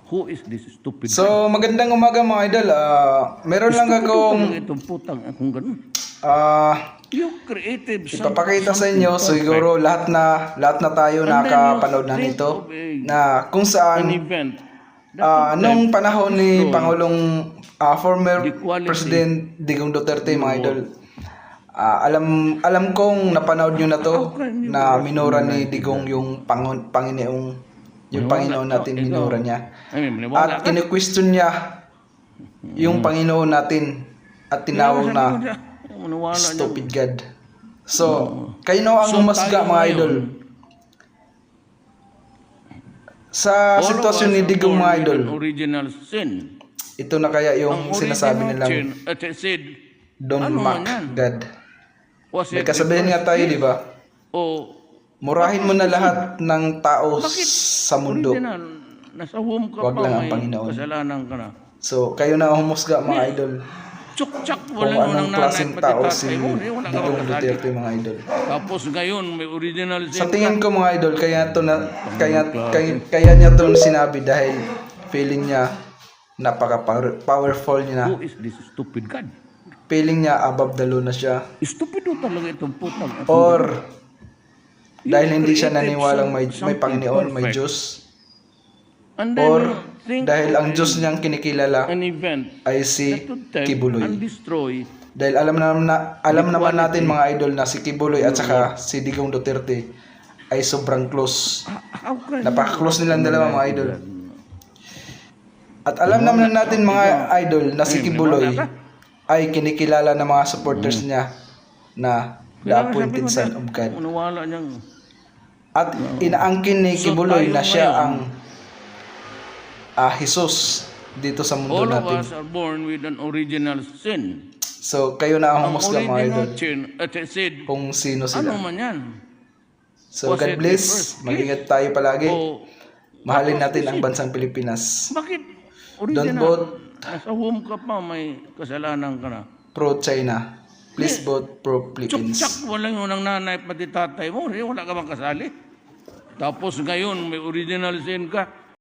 Who is this stupid? So, magandang umaga mga idol. Meron lang akong Itong putang akong ganun. You created ipapakita sa inyo siguro lahat na tayo nakapanood na nito na kung an saan event. nung panahon ni Pangulong former President Digong Duterte mga idol. Alam kong napanood nyo na to na minura ni Digong yung Panginoon natin, minura niya. At kini-question niya yung Panginoon natin at tinawag na stupid God. So, kayo na ang humasga mga idol. Sa sitwasyon ni Digong mga idol, Original sin. ito na kaya yung sinasabi nilang don't mock God. May kasabihan nga tayo, di ba? Murahin mo na lahat ng tao sa mundo. Nasa home ka Wag pa, lang ang may Panginoon. kasalanan ka na. So, kayo na ang humusga mga idol. Tsuk-tsak, Kung walang anong nanay, klaseng pati tao tatay si mo, wala ka Digong makasali. Duterte mga idol. Tapos ngayon, may original sin. Sa tingin ko mga idol, kaya niya to sinabi dahil feeling niya napaka-powerful niya na. Who is this stupid God? Feeling niya above the law na siya. Stupid talaga itong putang. Or dahil hindi siya naniwalang may Panginoon, may Diyos. And then, Or think dahil of ang Diyos niyang kinikilala an event ay si that would take Kibuloy. and destroy. Dahil alam naman natin mga idol na si Kibuloy at saka si Digong Duterte ay sobrang close. Napaka-close nilang dalawa mga idol. At alam naman natin mga idol na si Kibuloy ay kinikilala ng mga supporters niya na the appointed son of God. Unawala niyang At inaangkin ni Kibuloy na siya ang Jesus dito sa mundo all of natin. us are born with an original sin. So kayo na ang Ang humusga mga idol original sin, sin, kung sino ano sila. man yan? So God bless. Mag-ingat tayo palagi. O, Mahalin natin ang bansang Pilipinas. bakit Don't original? vote Nasa home ka pa, may kasalanan ka na. pro-China. Please vote pro-Philippines. Tsuk-tsak, walang unang nanay, pati tatay mo, wala ka bang kasali? Tapos ngayon, may original sin ka.